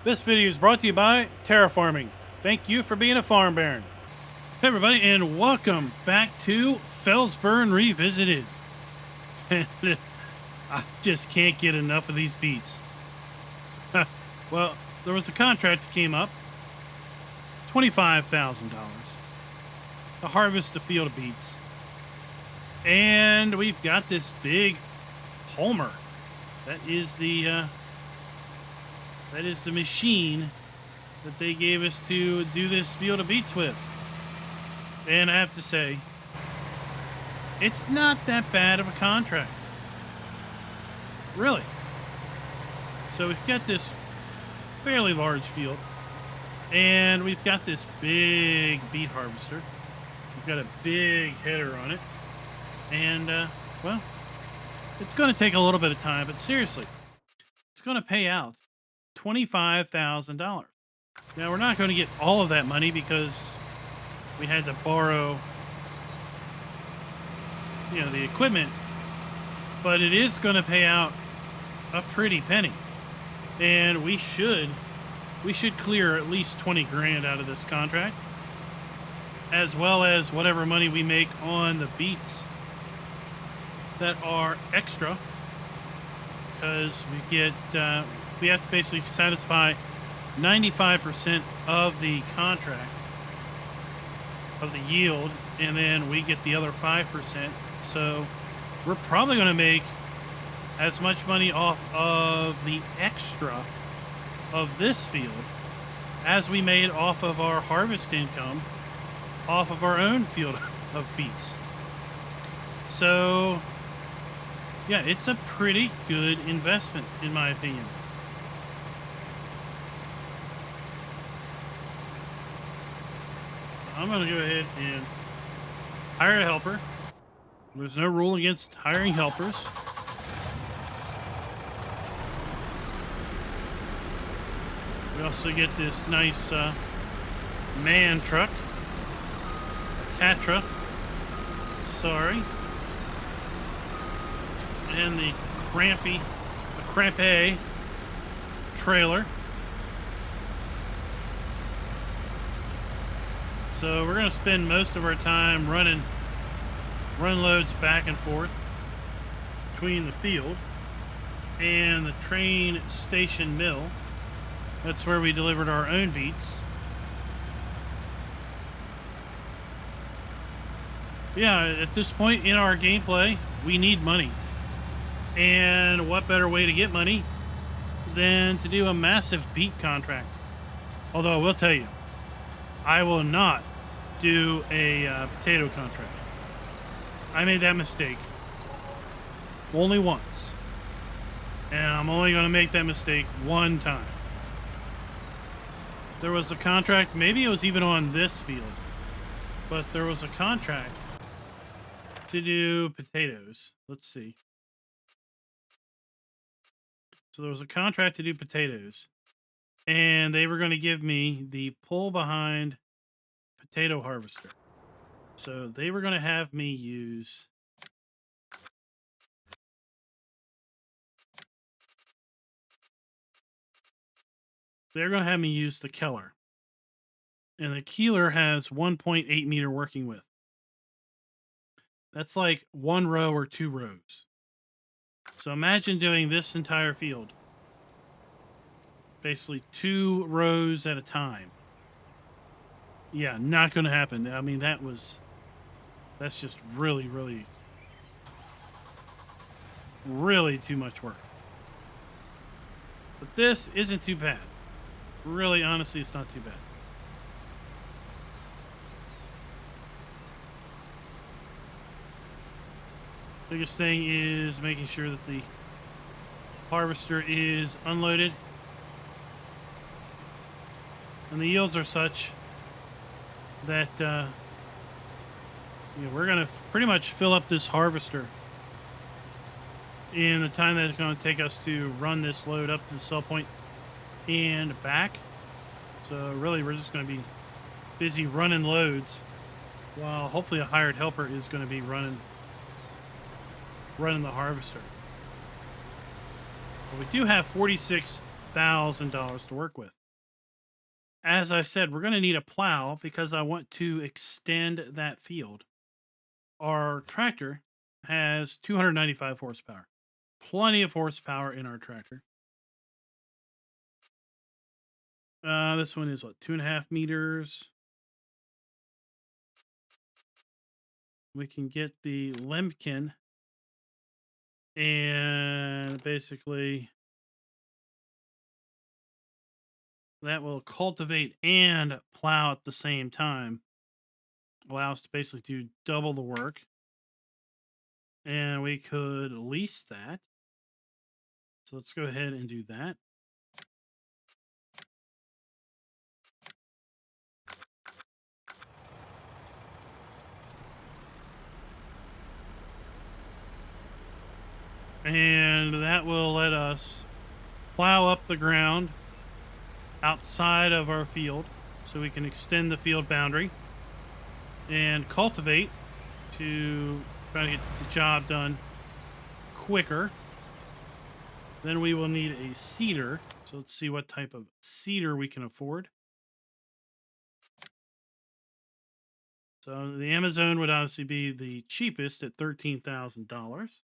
This video is brought to you by terraforming. Thank you for being a farm baron. Hey everybody, and welcome back to Felsbrunn Revisited. I just can't get enough of these beets. Well, there was a contract that came up, $25,000 to harvest a field of beets. And we've got this big Homer. That is the machine that they gave us to do this field of beets with. And I have to say, it's not that bad of a contract. Really. So we've got this fairly large field, and we've got this big beet harvester. We've got a big header on it. And, well, it's going to take a little bit of time, but seriously, it's going to pay out $25,000. Now, we're not going to get all of that money because we had to borrow, the equipment, but it is going to pay out a pretty penny. And we should clear at least 20 grand out of this contract, as well as whatever money we make on the beets that are extra, because we have to basically satisfy 95% of the contract of the yield, and then we get the other 5%. So we're probably going to make as much money off of the extra of this field as we made off of our harvest income off of our own field of beets. So yeah, it's a pretty good investment in my opinion. So I'm going to go ahead and hire a helper. There's no rule against hiring helpers. We also get this nice man truck, Tatra, sorry, and the crampy trailer. So we're going to spend most of our time running loads back and forth between the field and the train station mill. That's where we delivered our own beets. Yeah, at this point in our gameplay, we need money. And what better way to get money than to do a massive beet contract? Although I will tell you, I will not do a potato contract. I made that mistake only once. And I'm only going to make that mistake one time. There was a contract, maybe it was even on this field, but there was a contract to do potatoes. Let's see. So there was a contract to do potatoes, and they were going to give me the pull behind potato harvester. So they were going to have me use the Keller. And the Keeler has 1.8 meter working width. That's like one row or two rows. So imagine doing this entire field. Basically 2 rows at a time. Yeah, not going to happen. I mean, that's just really, really, really too much work. But this isn't too bad. Really, honestly, it's not too bad. Biggest thing is making sure that the harvester is unloaded. And the yields are such that we're going to pretty much fill up this harvester in the time that it's going to take us to run this load up to the sell point and back. So really, we're just going to be busy running loads while hopefully a hired helper is going to be running the harvester. But we do have 46 $1,000 to work with. As I said, we're going to need a plow because I want to extend that field. Our tractor has 295 horsepower. Plenty of horsepower in our tractor. This one is what, 2.5 meters. We can get the Lemkin, and basically that will cultivate and plow at the same time. Allow us to basically do double the work. And we could lease that. So let's go ahead and do that. And that will let us plow up the ground outside of our field so we can extend the field boundary and cultivate to try to get the job done quicker. Then we will need a seeder. So let's see what type of seeder we can afford. So the Amazon would obviously be the cheapest at $13,000.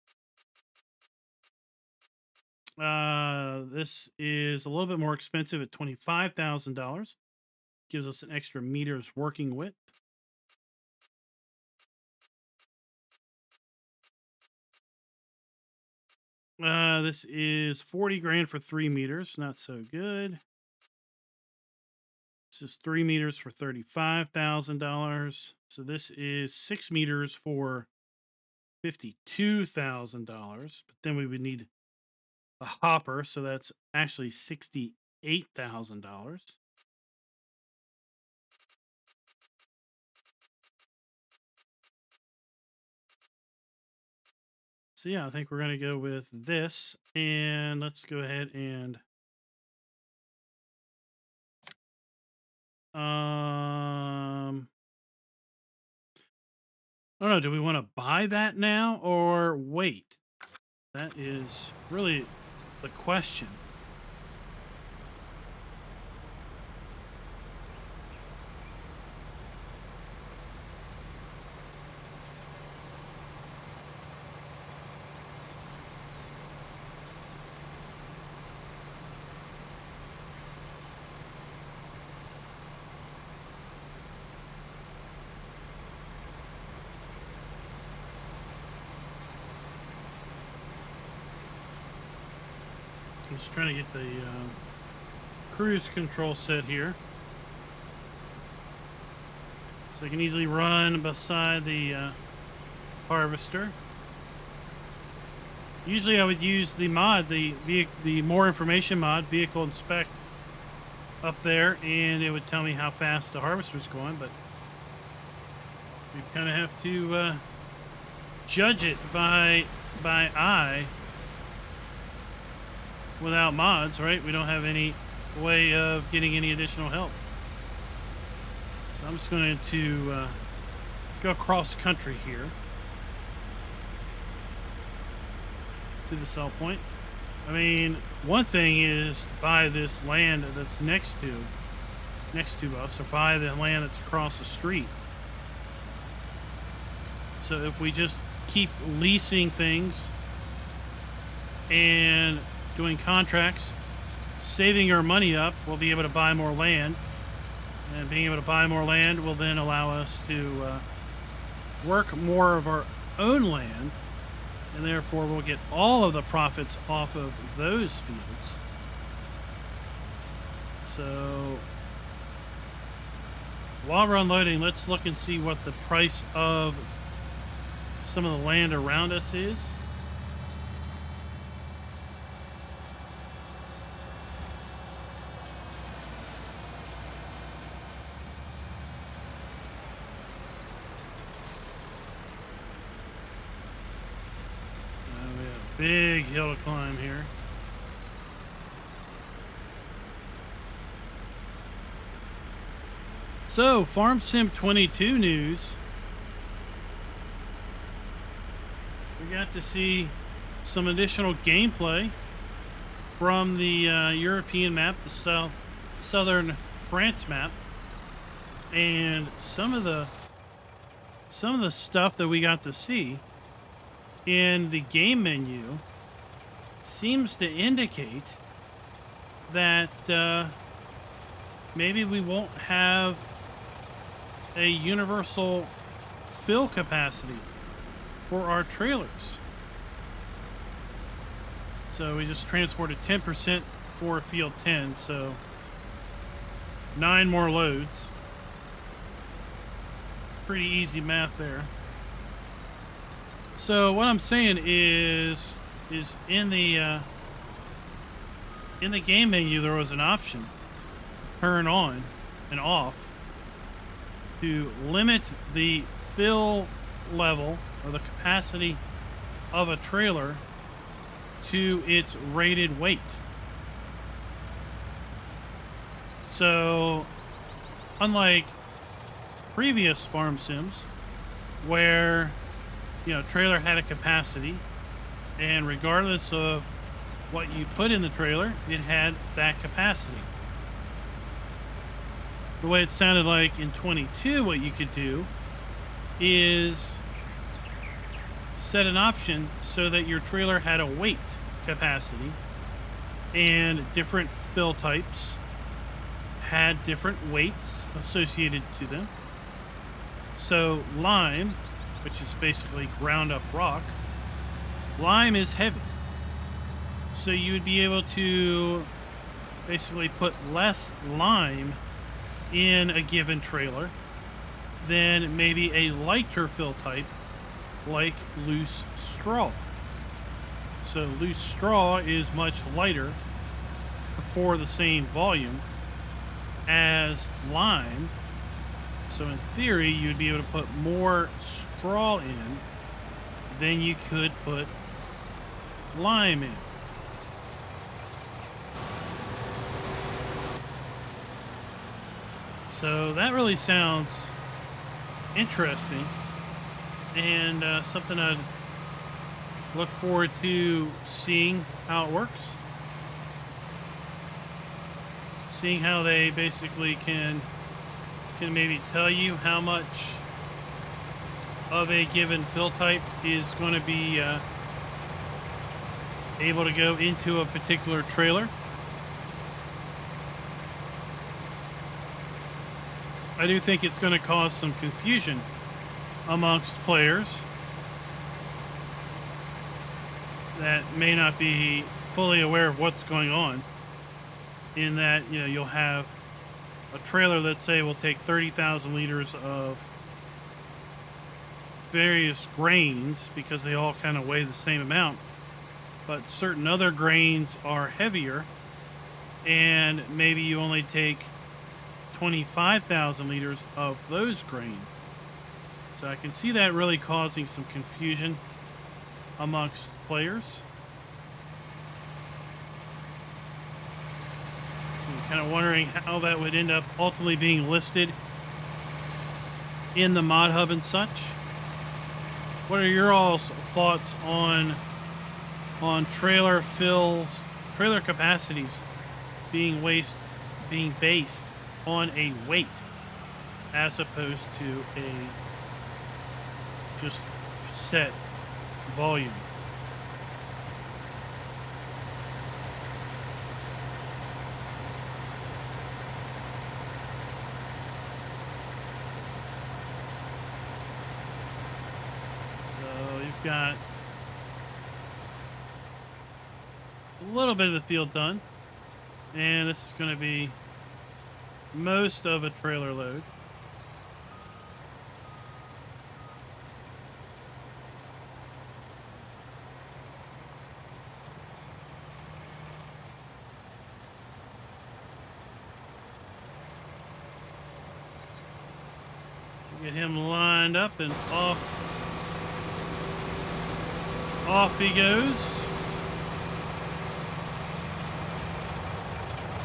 This is a little bit more expensive at $25,000. Gives us an extra meter's working width. This is 40 grand for 3 meters. Not so good. This is 3 meters for $35,000. So this is 6 meters for $52,000. But then we would need a hopper, so that's actually $68,000. So yeah, I think we're going to go with this, and let's go ahead and I don't know, do we want to buy that now or wait? That is really the question. I'm just trying to get the cruise control set here. So I can easily run beside the harvester. Usually I would use the mod, the more information mod, vehicle inspect, up there, and it would tell me how fast the harvester's going, but we kind of have to judge it by eye without mods, right? We don't have any way of getting any additional help. So I'm just going to go across country here to the sell point. I mean, one thing is to buy this land that's next to us, or buy the land that's across the street. So if we just keep leasing things and doing contracts, saving our money up, we'll be able to buy more land. And being able to buy more land will then allow us to work more of our own land, and therefore we'll get all of the profits off of those fields. So while we're unloading, let's look and see what the price of some of the land around us is. Big hill to climb here. So, Farm Sim 22 news. We got to see some additional gameplay from the European map, the southern France map, and some of the stuff that we got to see in the game menu seems to indicate that maybe we won't have a universal fill capacity for our trailers. So we just transported 10% for field 10, so 9 more loads. Pretty easy math there. So what I'm saying is in the game menu there was an option, turn on and off, to limit the fill level or the capacity of a trailer to its rated weight. So unlike previous farm sims where, you know, trailer had a capacity, and regardless of what you put in the trailer, it had that capacity. The way it sounded like in 22, what you could do is set an option so that your trailer had a weight capacity, and different fill types had different weights associated to them. So lime, which is basically ground up rock, lime is heavy. So you would be able to basically put less lime in a given trailer than maybe a lighter fill type like loose straw. So loose straw is much lighter for the same volume as lime. So in theory, you'd be able to put more straw in than you could put lime in. So that really sounds interesting, and something I'd look forward to seeing how it works. Seeing how they basically can maybe tell you how much of a given fill type is going to be able to go into a particular trailer. I do think it's going to cause some confusion amongst players that may not be fully aware of what's going on, in that, you know, you'll have a trailer, let's say, will take 30,000 liters of various grains because they all kind of weigh the same amount, but certain other grains are heavier, and maybe you only take 25,000 liters of those grain. So I can see that really causing some confusion amongst players. I'm kind of wondering how that would end up ultimately being listed in the mod hub and such. What are your all's thoughts on trailer fills, trailer capacities being based on a weight as opposed to a just set volume? So you've got a little bit of the field done, and this is going to be most of a trailer load. Get him lined up, and off he goes.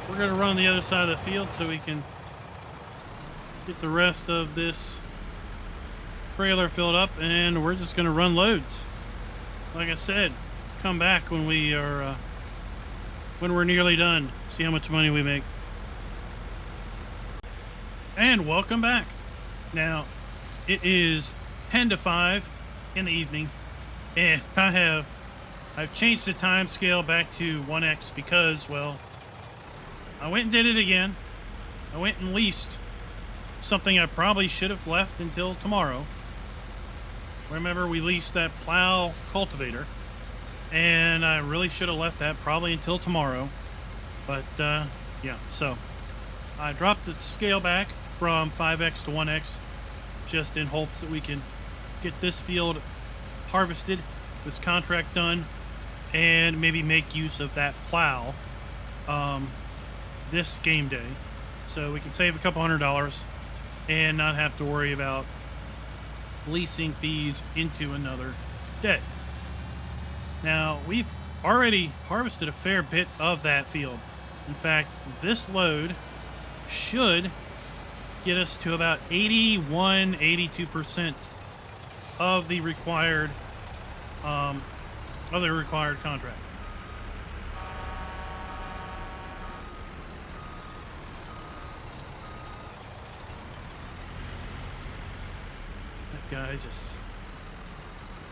We're going to run the other side of the field so we can get the rest of this trailer filled up, and we're just going to run loads. Like I said, come back when we are when we're nearly done. See how much money we make. And welcome back. Now, it is 10 to 5 in the evening, and I've changed the time scale back to 1x because, well, I went and did it again. I went and leased something I probably should have left until tomorrow. Remember, we leased that plow cultivator, and I really should have left that probably until tomorrow. But, yeah, so I dropped the scale back from 5x to 1x just in hopes that we can get this field harvested, this contract done, and maybe make use of that plow this game day, so we can save a couple $100 and not have to worry about leasing fees into another debt. Now, we've already harvested a fair bit of that field. In fact, this load should get us to about 82% of the required contract. That guy just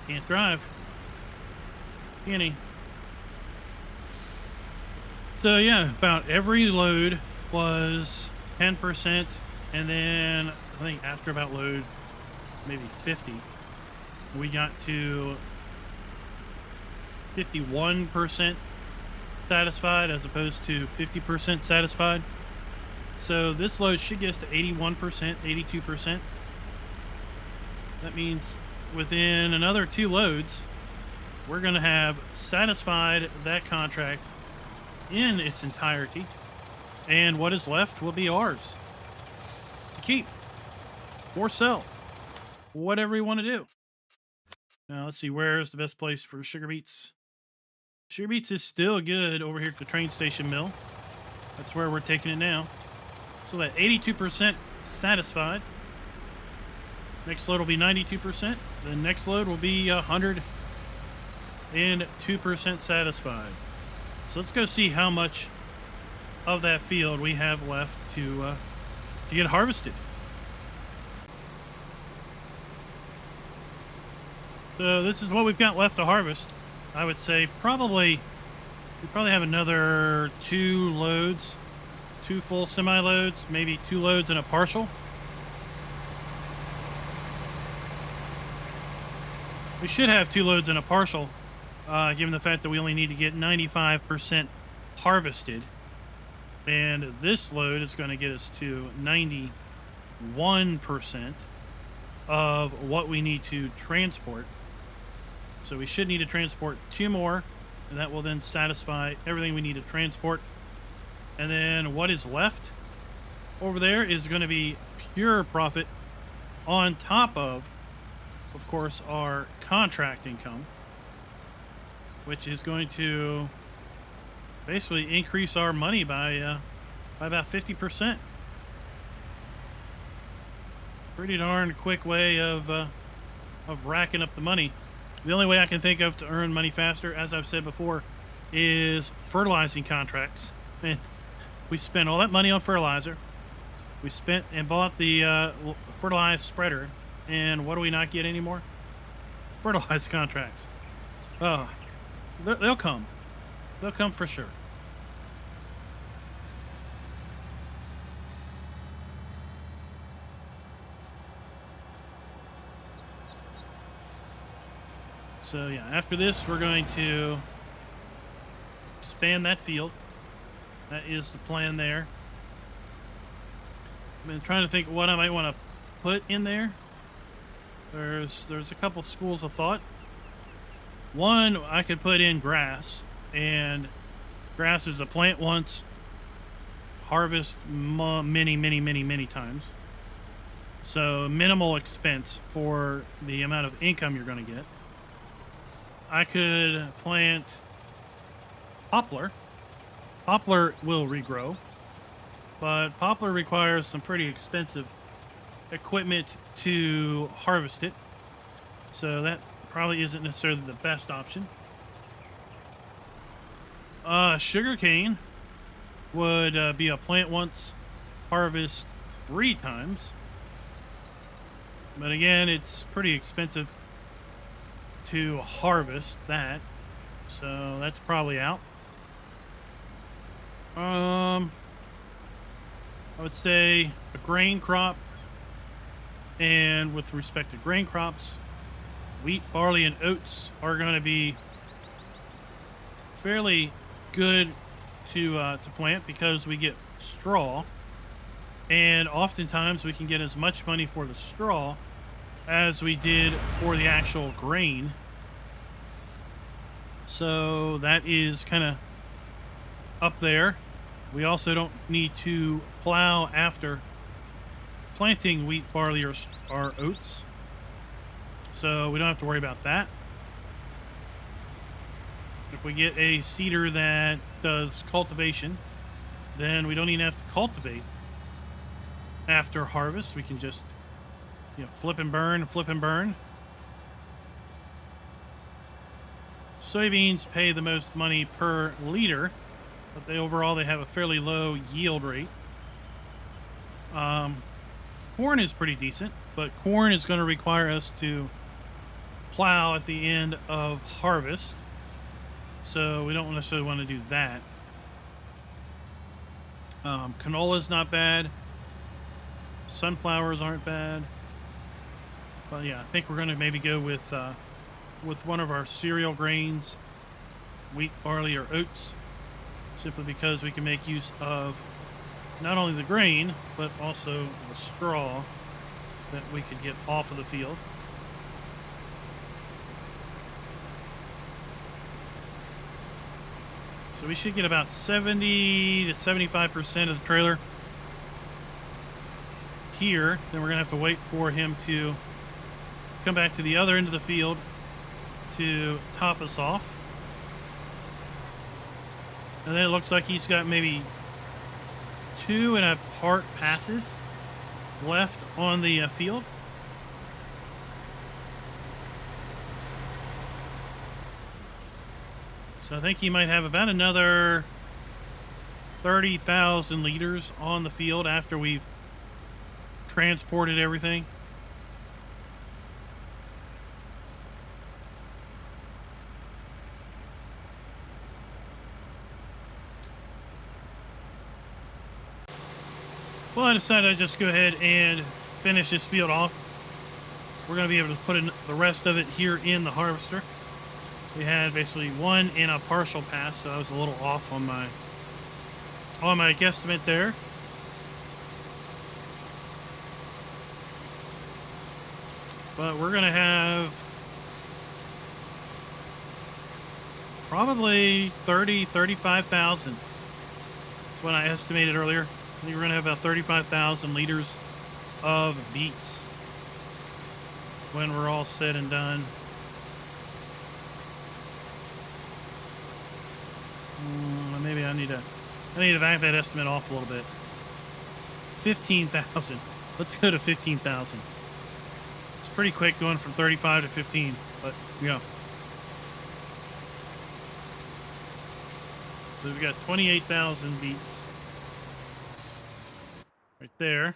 can't drive, can he? So yeah, about every load was 10%, and then I think after about load maybe 50, we got to 51% satisfied as opposed to 50% satisfied. So this load should get us to 81%, 82%. That means within another 2 loads, we're going to have satisfied that contract in its entirety, and what is left will be ours to keep or sell, whatever we want to do. Now let's see, where's the best place for sugar beets? Sugar beets is still good over here at the train station mill. That's where we're taking it now. So that 82% satisfied. Next load will be 92%. The next load will be 102% satisfied. So let's go see how much of that field we have left to get harvested. So this is what we've got left to harvest. I would say we probably have another 2 loads, 2 full semi-loads, maybe 2 loads and a partial. We should have 2 loads and a partial, given the fact that we only need to get 95% harvested. And this load is going to get us to 91% of what we need to transport. So we should need to transport 2 more, and that will then satisfy everything we need to transport. And then what is left over there is going to be pure profit on top of course, our contract income, which is going to basically increase our money by about 50%. Pretty darn quick way of racking up the money. The only way I can think of to earn money faster, as I've said before, is fertilizing contracts. And we spent all that money on fertilizer. We spent and bought the fertilized spreader. And what do we not get anymore? Fertilized contracts. Oh, they'll come. They'll come for sure. So yeah, after this, we're going to expand that field. That is the plan there. I've been trying to think what I might want to put in there. There's a couple schools of thought. One, I could put in grass, and grass is a plant once, harvest many times. So minimal expense for the amount of income you're going to get. I could plant poplar. Poplar will regrow, but poplar requires some pretty expensive equipment to harvest it, so that probably isn't necessarily the best option. Sugarcane would be a plant once, harvest 3 times. But again, it's pretty expensive to harvest that, so that's probably out. I would say a grain crop, and with respect to grain crops, wheat, barley, and oats are going to be fairly good to plant because we get straw, and oftentimes we can get as much money for the straw as we did for the actual grain. So that is kind of up there. We also don't need to plow after planting wheat, barley, or oats. So we don't have to worry about that. If we get a seeder that does cultivation, then we don't even have to cultivate after harvest. We can just, flip and burn, flip and burn. Soybeans pay the most money per liter, but overall they have a fairly low yield rate. Corn is pretty decent, but corn is going to require us to plow at the end of harvest, so we don't necessarily want to do that. Canola is not bad. Sunflowers aren't bad. But yeah, I think we're going to maybe go with one of our cereal grains, wheat, barley, or oats, simply because we can make use of not only the grain, but also the straw that we could get off of the field. So we should get about 70 to 75% of the trailer here. Then we're going to have to wait for him to come back to the other end of the field to top us off. And then it looks like he's got maybe 2.25 passes left on the field. So I think he might have about another 30,000 liters on the field after we've transported everything. Well, I decided I'd just go ahead and finish this field off. We're going to be able to put in the rest of it here in the harvester. We had basically 1 in a partial pass, so I was a little off on my guesstimate there. But we're going to have probably 35,000. That's what I estimated earlier. I think we're going to have about 35,000 liters of beets when we're all said and done. Maybe I need to back that estimate off a little bit. 15,000. Let's go to 15,000. It's pretty quick going from 35 to 15, but yeah. So we've got 28,000 beets right there.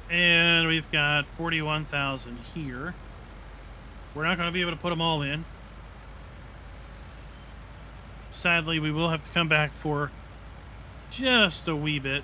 And we've got 41,000 here. We're not going to be able to put them all in. Sadly, we will have to come back for just a wee bit.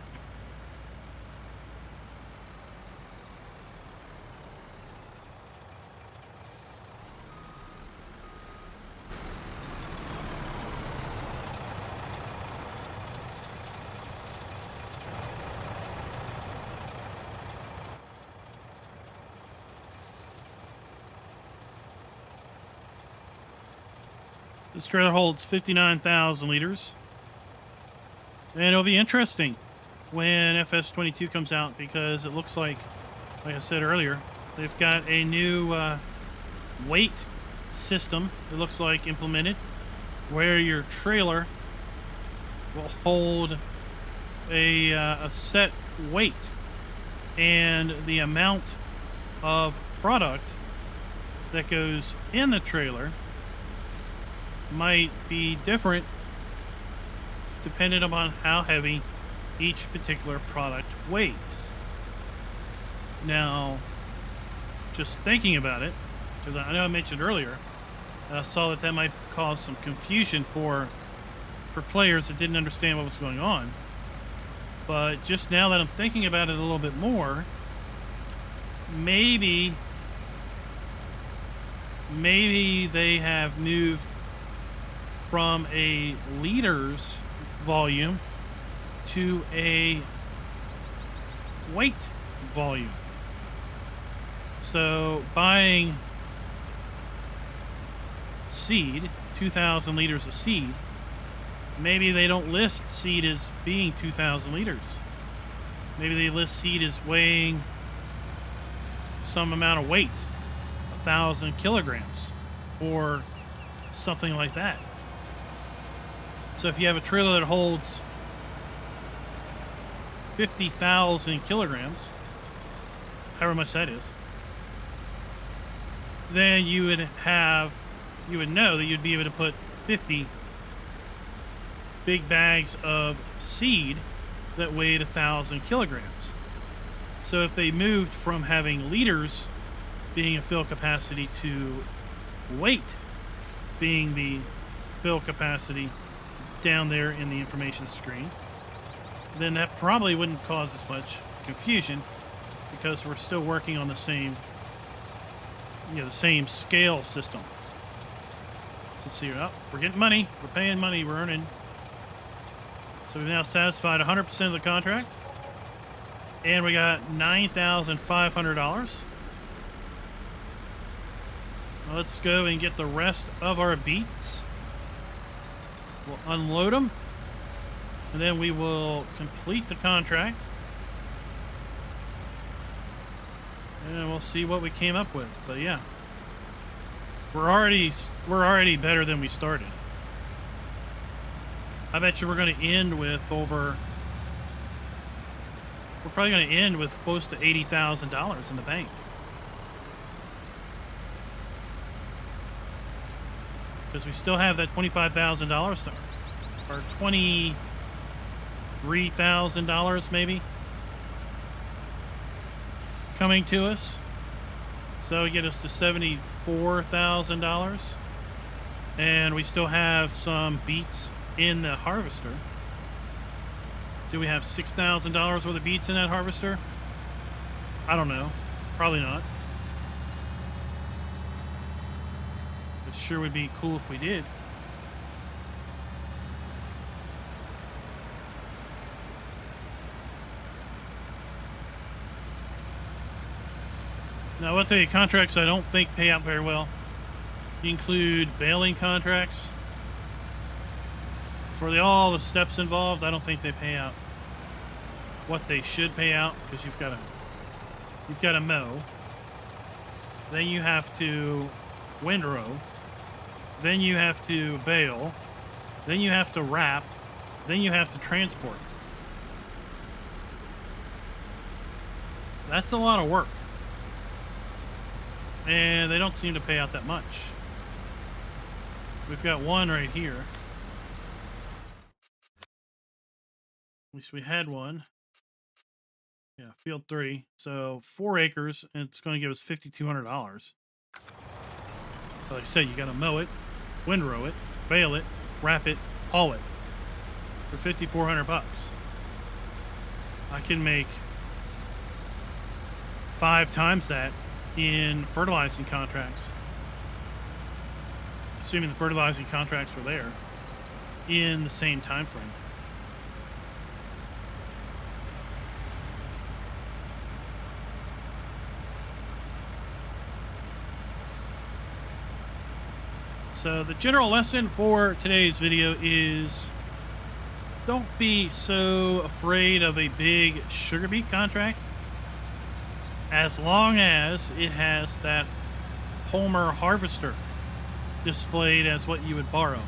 This trailer holds 59,000 liters. And it'll be interesting when FS22 comes out because it looks like I said earlier, they've got a new weight system, it looks like, implemented, where your trailer will hold a set weight. And the amount of product that goes in the trailer might be different depending upon how heavy each particular product weighs. Now, just thinking about it, because I know I mentioned earlier, I saw that might cause some confusion for players that didn't understand what was going on. But just now that I'm thinking about it a little bit more, maybe they have moved from a liter's volume to a weight volume. So buying seed, 2,000 liters of seed, maybe they don't list seed as being 2,000 liters. Maybe they list seed as weighing some amount of weight, 1,000 kilograms, or something like that. So if you have a trailer that holds 50,000 kilograms, however much that is, then you would know that you'd be able to put 50 big bags of seed that weighed 1,000 kilograms. So if they moved from having liters being a fill capacity to weight being the fill capacity down there in the information screen, then that probably wouldn't cause as much confusion, because we're still working on the same, the same scale system. So see, we're getting money, we're paying money, we're earning. So we've now satisfied 100% of the contract, and we got $9,500. Let's go and get the rest of our beets. We'll unload them, and then we will complete the contract, and we'll see what we came up with. But yeah, we're already better than we started. I bet you we're going to end with we're probably going to end with close to $80,000 in the bank. Because we still have that $25,000 or $23,000 maybe coming to us. So that would get us to $74,000. And we still have some beets in the harvester. Do we have $6,000 worth of beets in that harvester? I don't know. Probably not. It sure would be cool if we did. Now, I'll tell you, contracts I don't think pay out very well include baling contracts. For all the steps involved, I don't think they pay out what they should pay out, because you've got to mow, then you have to windrow, then you have to bale, then you have to wrap, then you have to transport. That's a lot of work, and they don't seem to pay out that much. We've got one right here. At least we had one. Yeah, field 3. So 4 acres, and it's going to give us $5,200. Like I said, you got to mow it, windrow it, bale it, wrap it, haul it for $5,400. I can make 5 times that in fertilizing contracts, assuming the fertilizing contracts were there in the same time frame. So the general lesson for today's video is, don't be so afraid of a big sugar beet contract, as long as it has that Homer harvester displayed as what you would borrow.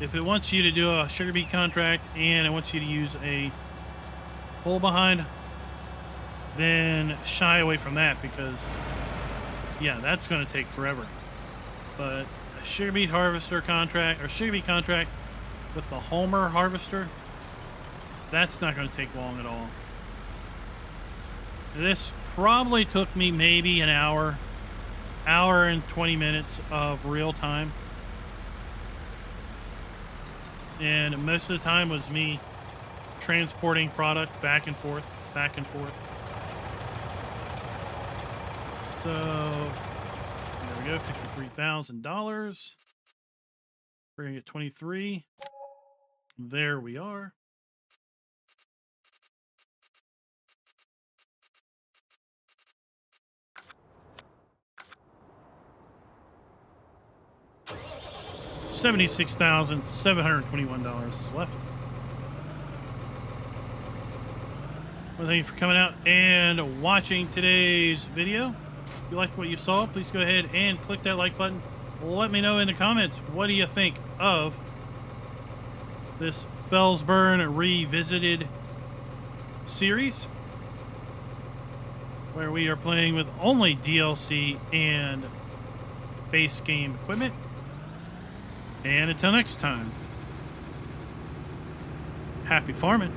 If it wants you to do a sugar beet contract and it wants you to use a pull behind then shy away from that because, yeah, that's going to take forever. But a sugar beet harvester contract, or sugar beet contract with the Homer harvester, that's not going to take long at all. This probably took me maybe an hour and 20 minutes of real time. And most of the time was me transporting product back and forth, back and forth. So there we go, $53,000. We're gonna get 23. There we are. $76,721 is left. Well, thank you for coming out and watching today's video. If you liked what you saw, please go ahead and click that like button. Let me know in the comments, what do you think of this Felsbrunn Revisited series, where we are playing with only DLC and base game equipment. And until next time, happy farming.